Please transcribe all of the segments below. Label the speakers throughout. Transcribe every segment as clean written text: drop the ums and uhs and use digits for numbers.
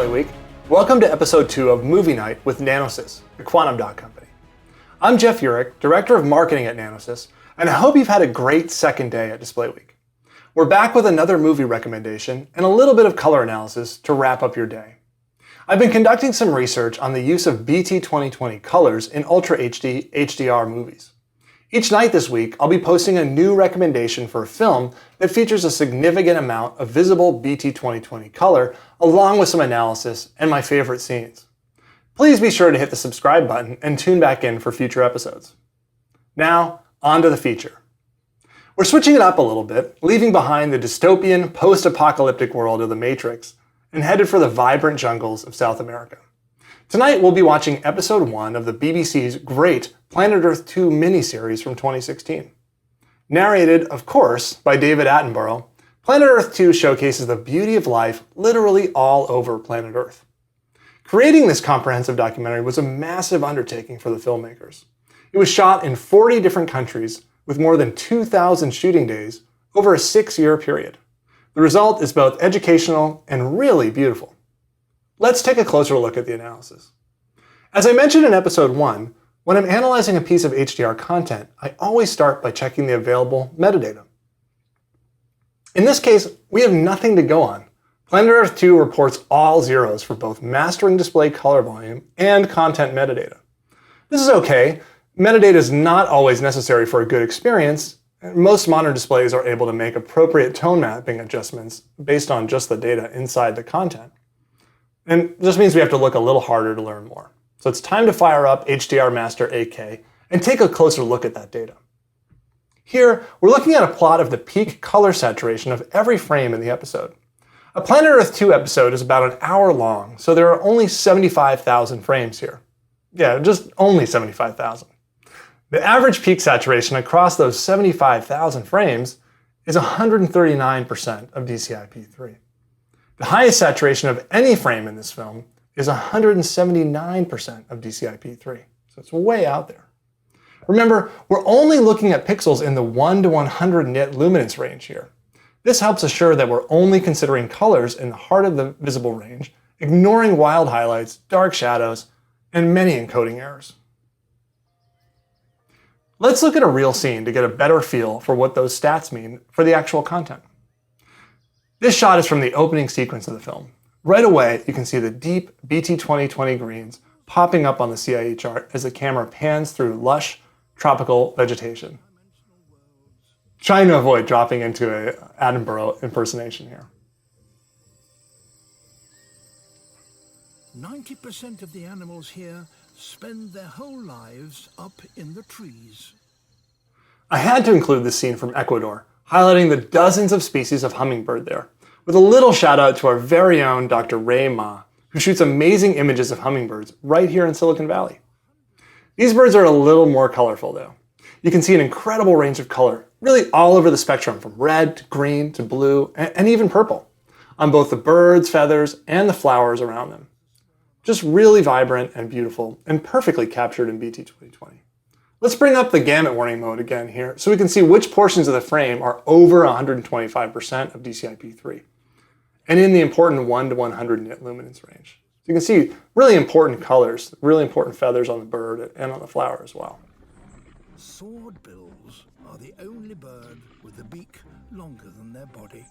Speaker 1: Display Week. Welcome to episode 2 of Movie Night with Nanosys, the quantum dot company. I'm Jeff Urich, Director of Marketing at Nanosys, and I hope you've had a great second day at Display Week. We're back with another movie recommendation and a little bit of color analysis to wrap up your day. I've been conducting some research on the use of BT.2020 colors in UltraHD HDR movies. Each night this week, I'll be posting a new recommendation for a film that features a significant amount of visible BT.2020 color, along with some analysis and my favorite scenes. Please be sure to hit the subscribe button and tune back in for future episodes. Now, on to the feature. We're switching it up a little bit, leaving behind the dystopian, post-apocalyptic world of The Matrix, and headed for the vibrant jungles of South America. Tonight we'll be watching episode 1 of the BBC's great Planet Earth 2 miniseries from 2016. Narrated, of course, by David Attenborough, Planet Earth 2 showcases the beauty of life literally all over planet Earth. Creating this comprehensive documentary was a massive undertaking for the filmmakers. It was shot in 40 different countries with more than 2,000 shooting days over a 6-year period. The result is both educational and really beautiful. Let's take a closer look at the analysis. As I mentioned in episode 1, when I'm analyzing a piece of HDR content, I always start by checking the available metadata. In this case, we have nothing to go on. Planet Earth 2 reports all zeros for both mastering display color volume and content metadata. This is okay. Metadata is not always necessary for a good experience. Most modern displays are able to make appropriate tone mapping adjustments based on just the data inside the content. And this means we have to look a little harder to learn more. So it's time to fire up HDR Master 8K and take a closer look at that data. Here, we're looking at a plot of the peak color saturation of every frame in the episode. A Planet Earth 2 episode is about an hour long, so there are only 75,000 frames here. Yeah, just only 75,000. The average peak saturation across those 75,000 frames is 139% of DCI-P3. The highest saturation of any frame in this film is 179% of DCI-P3, so it's way out there. Remember, we're only looking at pixels in the 1 to 100 nit luminance range here. This helps assure that we're only considering colors in the heart of the visible range, ignoring wild highlights, dark shadows, and many encoding errors. Let's look at a real scene to get a better feel for what those stats mean for the actual content. This shot is from the opening sequence of the film. Right away, you can see the deep BT.2020 greens popping up on the CIE chart as the camera pans through lush, tropical vegetation. Trying to avoid dropping into an Attenborough impersonation here.
Speaker 2: 90% of the animals here spend their whole lives up in the trees.
Speaker 1: I had to include this scene from Ecuador, highlighting the dozens of species of hummingbird there, with a little shout out to our very own Dr. Ray Ma, who shoots amazing images of hummingbirds right here in Silicon Valley. These birds are a little more colorful though. You can see an incredible range of color, really all over the spectrum from red to green to blue and even purple, on both the birds' feathers and the flowers around them. Just really vibrant and beautiful and perfectly captured in BT.2020. Let's bring up the gamut warning mode again here so we can see which portions of the frame are over 125% of DCI-P3 and in the important 1 to 100 nit luminance range. So you can see really important colors, really important feathers on the bird and on the flower as well.
Speaker 2: Swordbills are the only bird with a beak longer than their body.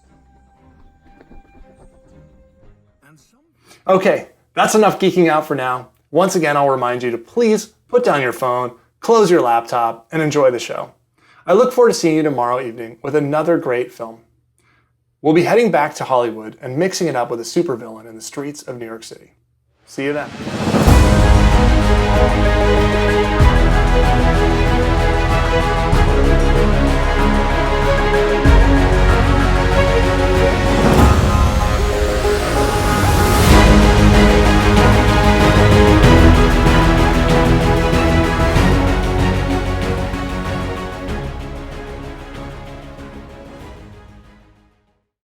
Speaker 1: Okay, that's enough geeking out for now. Once again, I'll remind you to please put down your phone, close your laptop, and enjoy the show. I look forward to seeing you tomorrow evening with another great film. We'll be heading back to Hollywood and mixing it up with a supervillain in the streets of New York City. See you then.